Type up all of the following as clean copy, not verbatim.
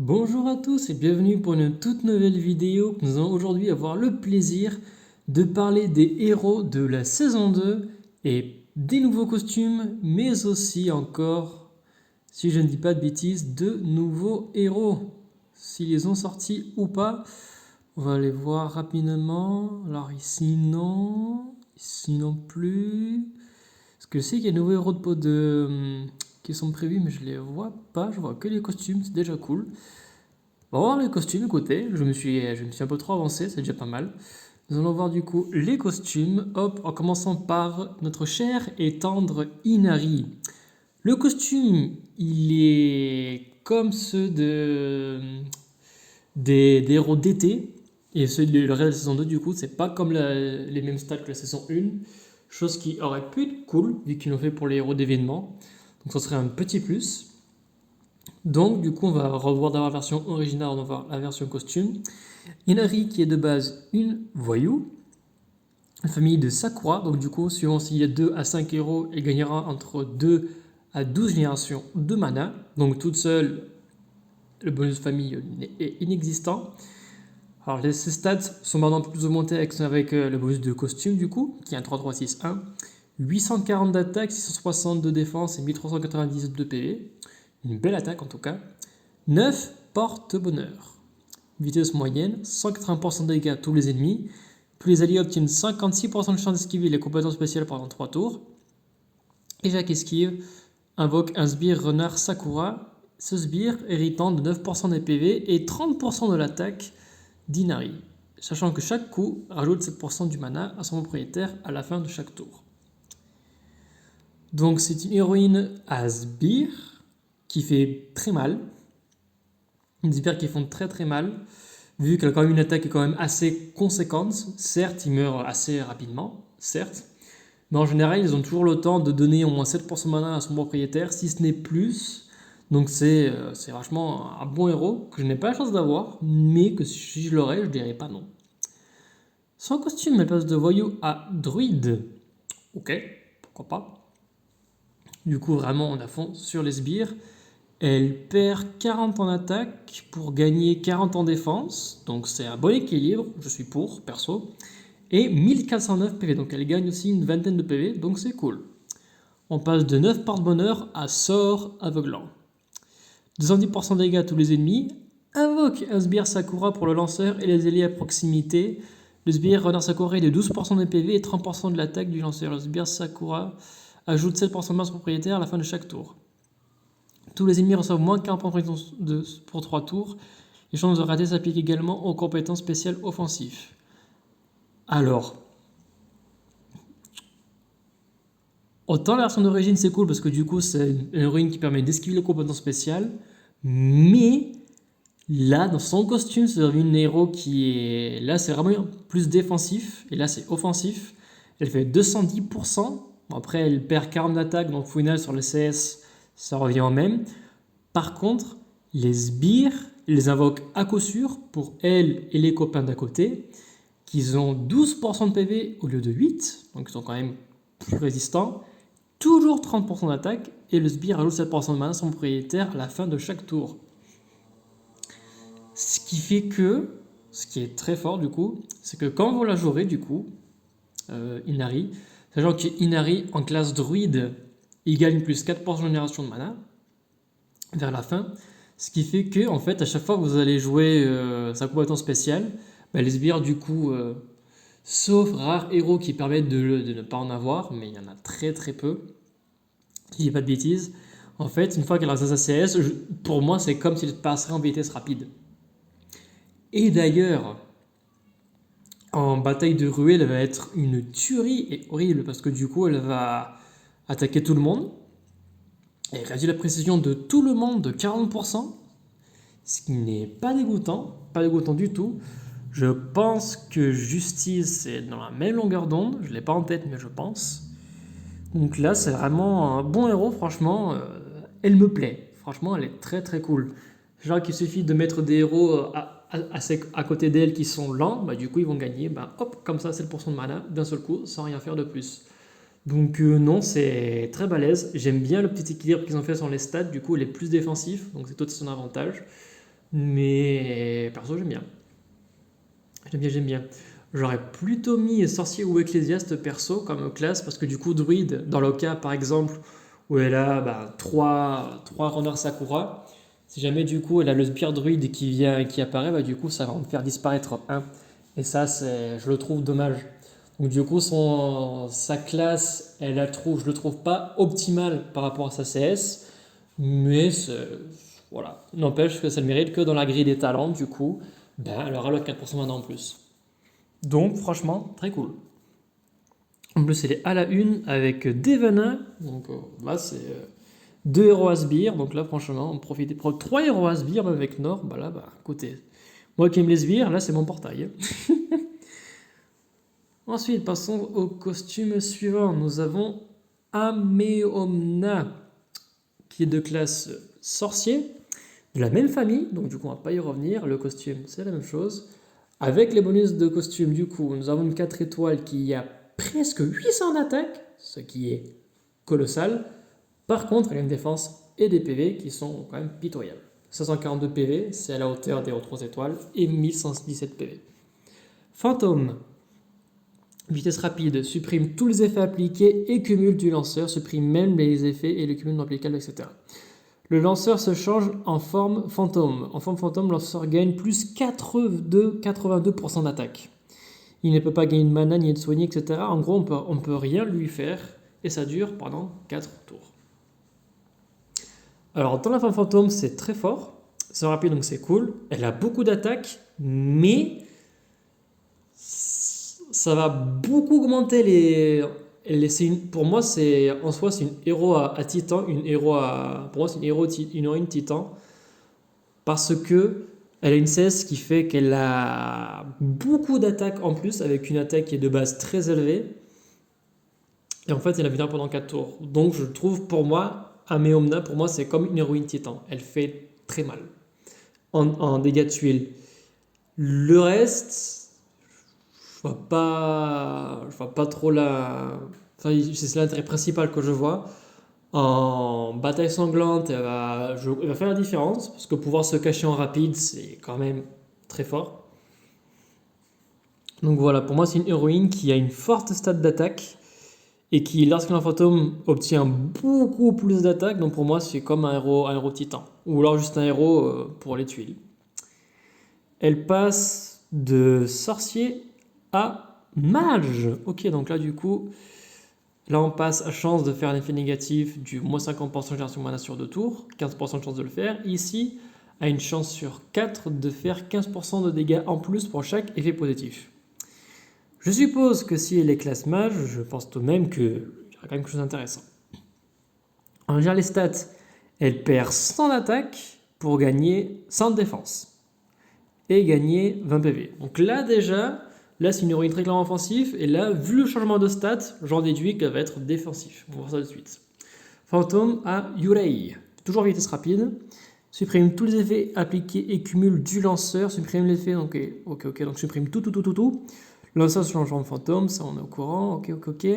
Bonjour à tous et bienvenue pour une toute nouvelle vidéo. Nous allons aujourd'hui avoir le plaisir de parler des héros de la saison 2 et des nouveaux costumes, mais aussi encore, si je ne dis pas de bêtises, de nouveaux héros. S'ils les ont sortis ou pas, on va les voir rapidement. Alors ici non plus. Parce que je sais qu'il y a de nouveaux héros de peau qui sont prévus, mais je les vois pas. Je vois que les costumes, c'est déjà cool. On va voir les costumes, écoutez, je me suis un peu trop avancé, c'est déjà pas mal. Nous allons voir du coup les costumes, hop, en commençant par notre cher et tendre Inari. Le costume, il est comme ceux des héros d'été, et ceux de le reste de la saison 2 du coup, c'est pas comme les mêmes stats que la saison 1, chose qui aurait pu être cool, vu qu'ils l'ont fait pour les héros d'événement, donc ça serait un petit plus. Donc, du coup, on va revoir d'abord la version originale, on va voir la version costume. Inari, qui est de base une voyou, la famille de Sakura, donc du coup, suivant s'il y a 2 à 5 héros, elle gagnera entre 2 à 12 générations de mana. Donc, toute seule, le bonus famille est inexistant. Alors, ces stats sont maintenant plus augmentées avec le bonus de costume, du coup, qui est un 3-3-6-1. 840 d'attaque, 660 de défense et 1390 de PV. Une belle attaque en tout cas. 9 porte-bonheur. Vitesse moyenne, 180% de dégâts à tous les ennemis. Tous les alliés obtiennent 56% de chance d'esquiver les compétences spéciales pendant 3 tours. Et chaque esquive invoque un sbire renard Sakura. Ce sbire héritant de 9% des PV et 30% de l'attaque d'Inari. Sachant que chaque coup rajoute 7% du mana à son propriétaire à la fin de chaque tour. Donc c'est une héroïne à sbire qui fait très mal. Une sbire qui font très très mal, vu qu'elle a quand même une attaque qui est quand même assez conséquente. Certes, il meurt assez rapidement, certes, mais en général, ils ont toujours le temps de donner au moins 7% de mana à son propriétaire, si ce n'est plus. Donc c'est vachement un bon héros que je n'ai pas la chance d'avoir, mais que si je l'aurais, je dirais pas non. Son costume, elle passe de voyou à druide. Ok, pourquoi pas. Du coup, vraiment, on a fond sur les sbires. Elle perd 40 en attaque pour gagner 40 en défense. Donc c'est un bon équilibre, je suis pour, perso. Et 1409 PV, donc elle gagne aussi une vingtaine de PV, donc c'est cool. On passe de 9 porte-bonheur à sort aveuglant. 210% de dégâts à tous les ennemis. Invoque un sbire Sakura pour le lanceur et les alliés à proximité. Le sbire renard Sakura est de 12% de PV et 30% de l'attaque du lanceur. Le sbire Sakura ajoute 7% de masse propriétaire à la fin de chaque tour. Tous les ennemis reçoivent moins 40% pour 3 tours. Les chances de rater s'appliquent également aux compétences spéciales offensives. Alors, autant la version d'origine c'est cool parce que du coup c'est une héroïne qui permet d'esquiver les compétences spéciales, mais là dans son costume c'est une héros qui est... Là c'est vraiment plus défensif et là c'est offensif. Elle fait 210%. Bon, après elle perd 40 d'attaque donc au final sur le CS ça revient au même. Par contre, les sbires, ils les invoquent à coup sûr pour elle et les copains d'à côté, qui ont 12% de PV au lieu de 8, donc ils sont quand même plus résistants, toujours 30% d'attaque, et le sbire ajoute 7% de mana à son propriétaire à la fin de chaque tour. Ce qui fait que, ce qui est très fort du coup, c'est que quand vous la jouerez du coup, Inari, sachant que Inari en classe druide, il gagne plus 4% de génération de mana, vers la fin, ce qui fait que en fait à chaque fois que vous allez jouer sa compétence spéciale, bah, les sbires du coup, sauf rares héros qui permettent de ne pas en avoir, mais il y en a très très peu, si je dis pas de bêtises, en fait une fois qu'elle a sa CS, pour moi c'est comme s'il passerait en vitesse rapide. Et d'ailleurs, en bataille de ruelle, elle va être une tuerie et horrible parce que du coup elle va attaquer tout le monde, et réduit la précision de tout le monde de 40%, ce qui n'est pas dégoûtant du tout. Je pense que Justice est dans la même longueur d'onde, je ne l'ai pas en tête mais je pense. Donc là c'est vraiment un bon héros, franchement, elle me plaît, franchement elle est très très cool. Genre qu'il suffit de mettre des héros à côté d'elle qui sont lents, bah, du coup ils vont gagner, bah, hop, comme ça 7% de mana d'un seul coup sans rien faire de plus. Donc non, c'est très balèze. J'aime bien le petit équilibre qu'ils ont fait sur les stats. Du coup, elle est plus défensif, donc c'est tout son avantage. Mais perso, j'aime bien. J'aime bien, j'aime bien. J'aurais plutôt mis sorcier ou ecclésiaste perso comme classe, parce que du coup, druide, dans le cas par exemple où elle a bah, trois runners Sakura, si jamais du coup elle a le sbire druide qui vient et qui apparaît, bah, du coup ça va en faire disparaître un. Et ça, je le trouve dommage. Donc du coup, sa classe, je le trouve pas optimale par rapport à sa CS, mais voilà. N'empêche que ça le mérite que dans la grille des talents, du coup, ben, elle aura le 4% maintenant en plus. Donc franchement, très cool. En plus, elle est à la une avec Devana. Donc là, c'est deux héros à sbire. Donc là, franchement, on profite. Trois héros à sbire, même avec Nord. Bah là, bah, écoutez, moi qui aime les sbires, là, c'est mon portail. Ensuite, passons au costume suivant. Nous avons Ameomna, qui est de classe sorcier, de la même famille. Donc du coup, on va pas y revenir. Le costume, c'est la même chose. Avec les bonus de costume, du coup, nous avons une 4 étoiles qui a presque 800 d'attaque, ce qui est colossal. Par contre, elle a une défense et des PV qui sont quand même pitoyables. 542 PV, c'est à la hauteur des 3 étoiles, et 1117 PV. Fantôme, vitesse rapide, supprime tous les effets appliqués et cumule du lanceur, supprime même les effets et le cumul non applicables, etc. Le lanceur se change en forme fantôme. En forme fantôme, le lanceur gagne plus 82% d'attaque. Il ne peut pas gagner de mana ni être soigné, etc. En gros, on peut rien lui faire et ça dure pendant 4 tours. Alors, dans la forme fantôme, c'est très fort. C'est rapide, donc c'est cool. Elle a beaucoup d'attaques, mais ça va beaucoup augmenter pour moi, en soi, c'est une héros à titan. Pour moi, c'est une héroïne titan. Parce que elle a une CS qui fait qu'elle a beaucoup d'attaques en plus, avec une attaque qui est de base très élevée. Et en fait, elle a vulnérable pendant 4 tours. Donc je trouve pour moi, Ameomna, pour moi, c'est comme une héroïne titan. Elle fait très mal en dégâts de tuile. Le reste, je vois pas trop la. Enfin, c'est l'intérêt principal que je vois. En bataille sanglante, elle va faire la différence, parce que pouvoir se cacher en rapide, c'est quand même très fort. Donc voilà, pour moi, c'est une héroïne qui a une forte stat d'attaque et qui, lorsqu'un fantôme obtient beaucoup plus d'attaque, donc pour moi, c'est comme un héros titan. Ou alors juste un héros pour les tuiles. Elle passe de sorcier à mage. Ok, donc là, du coup, là, on passe à chance de faire un effet négatif du moins 50% de génération mana sur 2 tours, 15% de chance de le faire. Ici, à une chance sur 4 de faire 15% de dégâts en plus pour chaque effet positif. Je suppose que si elle est classe mage, je pense tout de même qu'il y aura quand même quelque chose d'intéressant. En général, les stats, elle perd 100 d'attaque pour gagner 100 de défense et gagner 20 PV. Donc là, déjà, là, c'est une héroïne très clairement offensive. Et là, vu le changement de stats, j'en déduis qu'elle va être défensif. On va voir ça de suite. Fantôme à Yurei. Toujours vitesse rapide. Supprime tous les effets appliqués et cumule du lanceur. Supprime l'effet. Ok. Donc supprime tout. Lanceur se change en fantôme. Ça, on est au courant. Ok.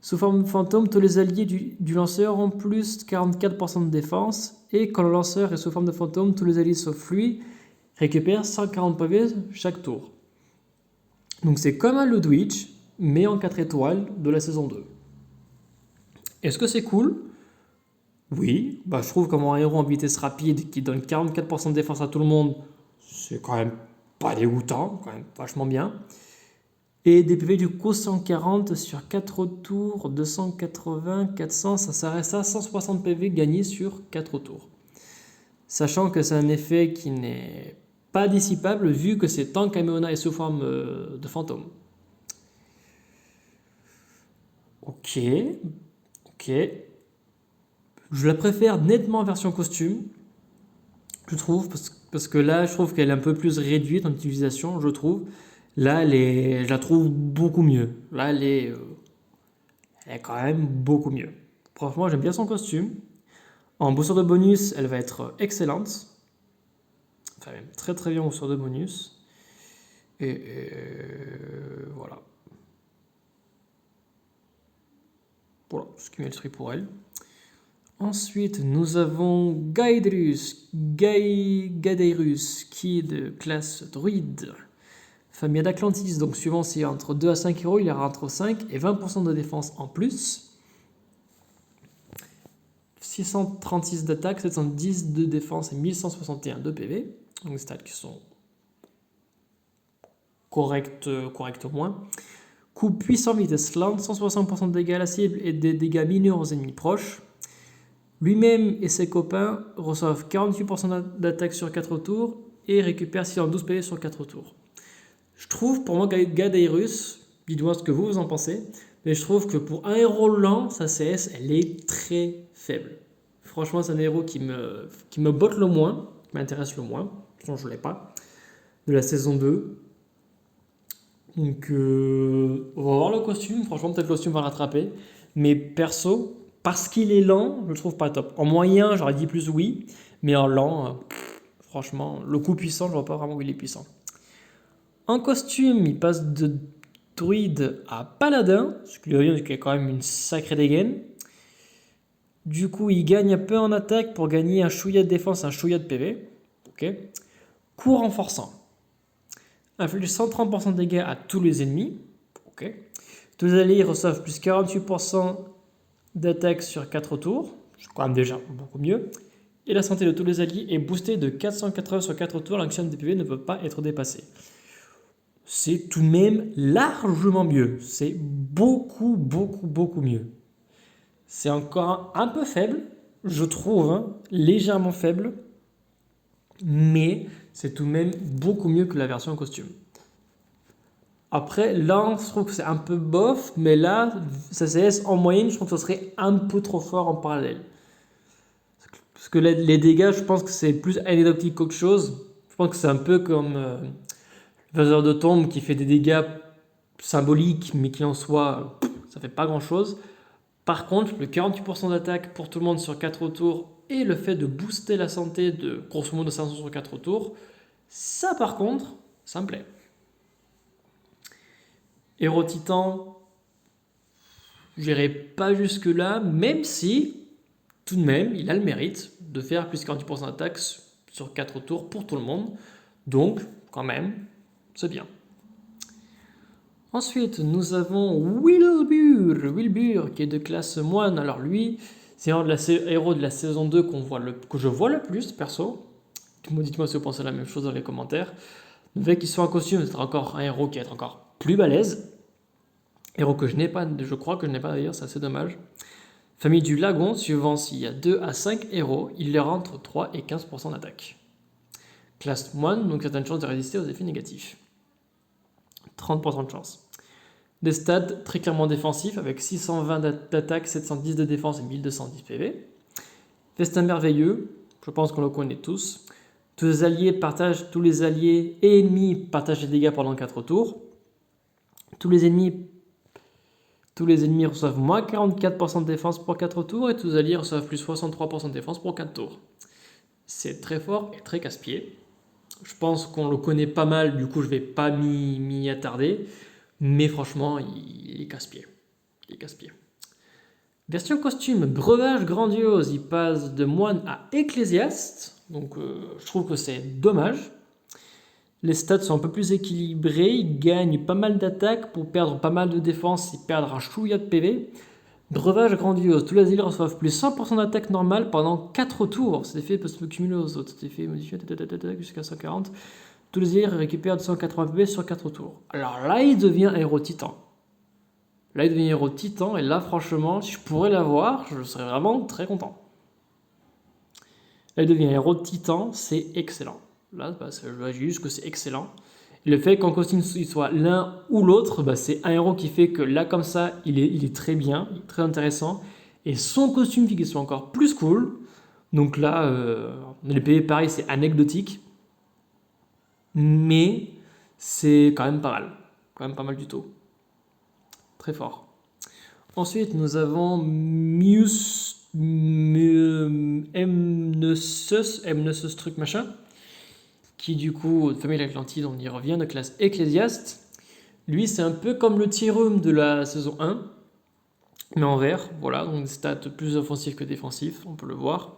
Sous forme fantôme, tous les alliés du lanceur ont plus 44% de défense. Et quand le lanceur est sous forme de fantôme, tous les alliés sauf lui récupèrent 140 PV chaque tour. Donc c'est comme un Ludwig, mais en 4 étoiles de la saison 2. Est-ce que c'est cool? Oui, je trouve comme un héros en vitesse rapide qui donne 44% de défense à tout le monde, c'est quand même pas dégoûtant, quand même vachement bien. Et des PV du coup 140 sur 4 tours, 280, 400, ça reste à 160 PV gagnés sur 4 tours. Sachant que c'est un effet qui n'est pas dissipable vu que c'est tant qu'Ameona est sous forme de fantôme. Ok. Je la préfère nettement en version costume, je trouve, parce que là, je trouve qu'elle est un peu plus réduite en utilisation, je trouve. Là, je la trouve beaucoup mieux. Là, elle est quand même beaucoup mieux. Franchement, j'aime bien son costume. En booster de bonus, elle va être excellente. Enfin, même très très bien en booster de bonus. Voilà. Voilà, ce qui m'illustre pour elle. Ensuite, nous avons Gaedirus, qui est de classe druide. Famille d'Atlantis, donc suivant si entre 2 à 5 euros, il y aura entre 5 et 20% de défense en plus. 636 d'attaque, 710 de défense et 1161 de PV. Donc des stats qui sont corrects au moins. Coup puissant vitesse lente, 160% de dégâts à la cible et des dégâts mineurs aux ennemis proches. Lui-même et ses copains reçoivent 48% d'attaque sur 4 tours et récupèrent 612 PV sur 4 tours. Je trouve pour moi Gaedirus, dites-moi ce que vous en pensez, mais je trouve que pour un héros lent, sa CS elle est très faible. Franchement, c'est un héros qui me botte le moins, qui m'intéresse le moins, sinon je ne l'ai pas, de la saison 2. Donc on va voir le costume, franchement peut-être le costume va rattraper, mais perso, parce qu'il est lent, je le trouve pas top. En moyen, j'aurais dit plus oui, mais en lent, franchement, le coup puissant, je vois pas vraiment où il est puissant. En costume, il passe de druide à paladin, ce qui est quand même une sacrée dégaine. Du coup, il gagne un peu en attaque pour gagner un chouïa de défense, un chouïa de PV. Ok. Coup renforçant. Inflige 130% de dégâts à tous les ennemis. Ok. Tous les alliés reçoivent plus 48% d'attaque sur 4 tours. C'est quand même déjà beaucoup mieux. Et la santé de tous les alliés est boostée de 480 sur 4 tours. L'action de PV ne peut pas être dépassée. C'est tout de même largement mieux. C'est beaucoup mieux. C'est encore un peu faible, je trouve, hein, légèrement faible, mais c'est tout de même beaucoup mieux que la version costume. Après, là, je trouve que c'est un peu bof, mais là, sa CS en moyenne, je trouve que ça serait un peu trop fort en parallèle. Parce que les dégâts, je pense que c'est plus anecdotique qu'autre chose. Je pense que c'est un peu comme le faiseur de tombe qui fait des dégâts symboliques, mais qui en soi, ça fait pas grand chose. Par contre, le 48% d'attaque pour tout le monde sur 4 tours et le fait de booster la santé de grosso modo 500 sur 4 tours, ça par contre, ça me plaît. Héros Titan, j'irai pas jusque là, même si tout de même il a le mérite de faire plus 48% d'attaque sur 4 tours pour tout le monde. Donc, quand même, c'est bien. Ensuite, nous avons Wilbur, qui est de classe moine. Alors lui, c'est un héros de la saison 2 que je vois le plus, perso. Dites-moi si vous pensez la même chose dans les commentaires. Le fait qu'il soit en costume, c'est encore un héros qui est encore plus balèze. Héros que je n'ai pas, je crois que je n'ai pas d'ailleurs, c'est assez dommage. Famille du Lagon, suivant s'il y a 2 à 5 héros, il leur entre 3 et 15% d'attaque. Classe moine, donc certaines chances de résister aux effets négatifs. 30% de chance. Des stats très clairement défensifs avec 620 d'attaque, 710 de défense et 1210 PV. Festin merveilleux, je pense qu'on le connaît tous. Tous les alliés et ennemis partagent les dégâts pendant 4 tours. Tous les ennemis reçoivent moins 44% de défense pour 4 tours et tous les alliés reçoivent plus 63% de défense pour 4 tours. C'est très fort et très casse-pied. Je pense qu'on le connaît pas mal, du coup je vais pas m'y attarder. Mais franchement, il est casse-pied. Version costume, breuvage grandiose, il passe de moine à ecclésiaste. Donc je trouve que c'est dommage. Les stats sont un peu plus équilibrés, il gagne pas mal d'attaques pour perdre pas mal de défense et perdre un chouïa de PV. Breuvage grandiose, tous les alliés reçoivent plus 100% d'attaque normale pendant 4 tours. Cet effet peut se cumuler aux autres. Cet effet modifié jusqu'à 140. Tous les alliés récupèrent 280 PV sur 4 tours. Alors là, il devient héros titan. Et là, franchement, si je pourrais l'avoir, je serais vraiment très content. Là, il devient héros titan, c'est excellent. Là, je vois juste que c'est excellent. Et le fait qu'en costume il soit l'un ou l'autre, c'est un héros qui fait que là, comme ça, il est très bien, il est très intéressant. Et son costume fait qu'il soit encore plus cool. Donc là, les PV, pareil, c'est anecdotique. Mais c'est quand même pas mal. Quand même pas mal du tout. Très fort. Ensuite, nous avons Mnesus truc machin, qui du coup, de famille d'Atlantide, on y revient, de classe ecclésiaste. Lui, c'est un peu comme le Tyrum de la saison 1. Mais en vert, voilà, donc des stats plus offensifs que défensifs, on peut le voir.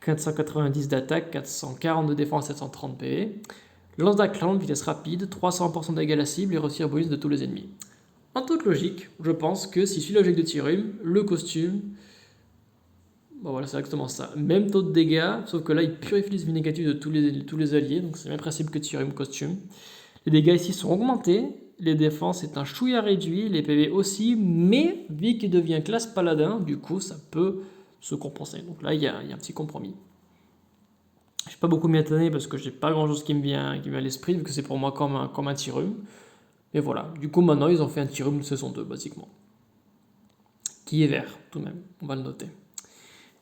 490 d'attaque, 440 de défense, 730 PV. Lance d'Ackland, vitesse rapide, 300% dégâts à la cible et retire bonus de tous les ennemis. En toute logique, je pense que si je suis logique de Tyrum, le costume, bon voilà, c'est exactement ça. Même taux de dégâts, sauf que là, il purifie les négatifs de tous les alliés, donc c'est le même principe que Tyrum costume. Les dégâts ici sont augmentés, les défenses est un chouïa réduit, les PV aussi, mais vu qu'il devient classe paladin, du coup, ça peut se compenser. Donc là, il y a un petit compromis. Je n'ai pas beaucoup m'y attendre parce que j'ai pas grand chose qui me vient à l'esprit, vu que c'est pour moi comme un Tyrum. Et voilà, du coup maintenant ils ont fait un Tyrum de saison 2 basiquement. Qui est vert tout de même, on va le noter.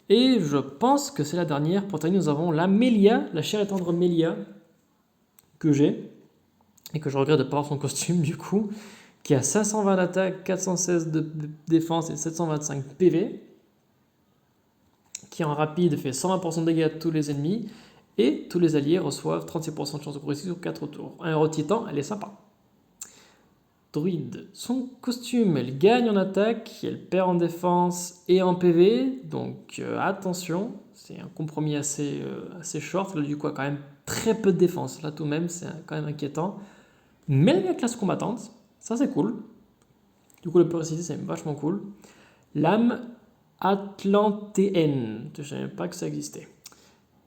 Et je pense que c'est la dernière. Pour terminer, nous avons la Mélia, la chère et tendre Mélia, que j'ai, et que je regrette de ne pas avoir son costume du coup, qui a 520 d'attaque, 416 de défense et 725 PV, qui en rapide fait 120% de dégâts à tous les ennemis, et tous les alliés reçoivent 36% de chance de progresser sur 4 tours. Un héros titan, elle est sympa. Druide, son costume, elle gagne en attaque, elle perd en défense et en PV, donc attention, c'est un compromis assez short, là du coup elle a quand même très peu de défense, là tout de même c'est quand même inquiétant, mais elle a la classe combattante, ça c'est cool, du coup le puricité c'est vachement cool. Lame atlantéenne, je ne savais même pas que ça existait.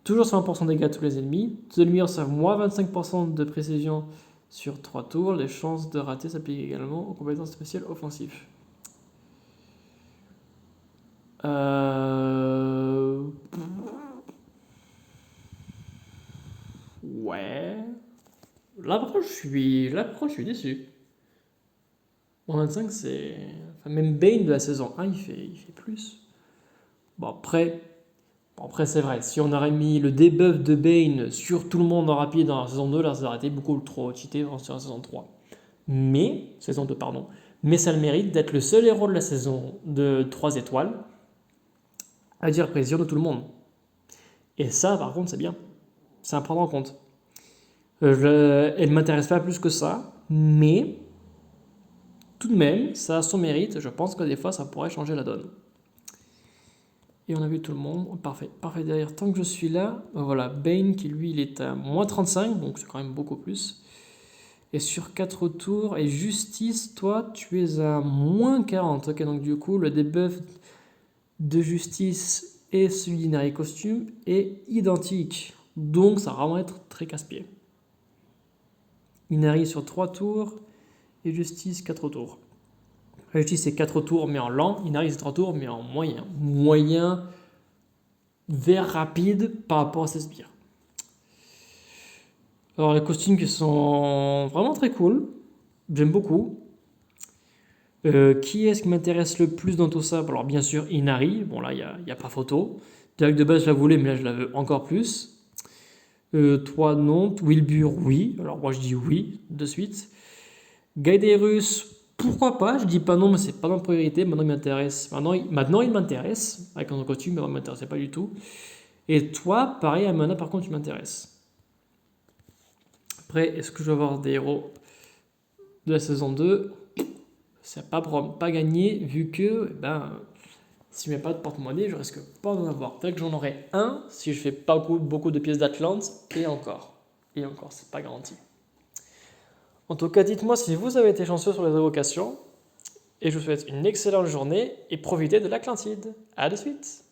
Toujours 100% de dégâts à tous les ennemis, tous les ennemis reçoivent moins 25% de précision sur 3 tours, les chances de rater s'appliquent également aux compétences spéciales offensives. Ouais. Là, par contre, je suis déçu. En 25, c'est. Enfin, même Bane de la saison 1, il fait plus. Bon, après, c'est vrai. Si on aurait mis le debuff de Bane sur tout le monde en rapide dans la saison 2, là, ça aurait été beaucoup trop cheaté sur la saison 3. Saison 2, pardon. Mais ça le mérite d'être le seul héros de la saison de 3 étoiles à dire précision de tout le monde. Et ça, par contre, c'est bien. C'est à prendre en compte. Elle ne m'intéresse pas plus que ça, mais tout de même, ça a son mérite. Je pense que des fois, ça pourrait changer la donne. Et on a vu tout le monde. Parfait. Parfait derrière. Tant que je suis là, voilà. Bane, qui lui, il est à moins 35, donc c'est quand même beaucoup plus. Et sur 4 tours, et Justice, toi, tu es à moins 40. Ok, donc du coup, le debuff de Justice et celui d'Inari Costume est identique. Donc ça va vraiment être très casse-pied. Inari sur 3 tours et Justice 4 tours. Justice c'est 4 tours mais en lent, Inari c'est 3 tours mais en moyen. Moyen vers rapide par rapport à ses sbires. Alors les costumes qui sont vraiment très cool, j'aime beaucoup. Qui est-ce qui m'intéresse le plus dans tout ça? Alors bien sûr Inari, bon là il n'y a pas photo. Direct de base je la voulais mais là je la veux encore plus. Toi non, Wilbur oui, alors moi je dis oui de suite. Gaïderus, pourquoi pas, je dis pas non mais c'est pas dans la priorité, maintenant il m'intéresse. Maintenant il m'intéresse, avec un costume mais il ne m'intéressait pas du tout. Et toi, pareil, Amana par contre tu m'intéresses. Après, est-ce que je vais avoir des héros de la saison 2? C'est pas gagné vu que si je mets pas de porte-monnaie, je risque pas d'en avoir. Peut-être que j'en aurai un si je fais pas beaucoup de pièces d'Atlante, et encore. Et encore, c'est pas garanti. En tout cas, dites-moi si vous avez été chanceux sur les évocations, et je vous souhaite une excellente journée et profitez de l'Atlantide. À de suite!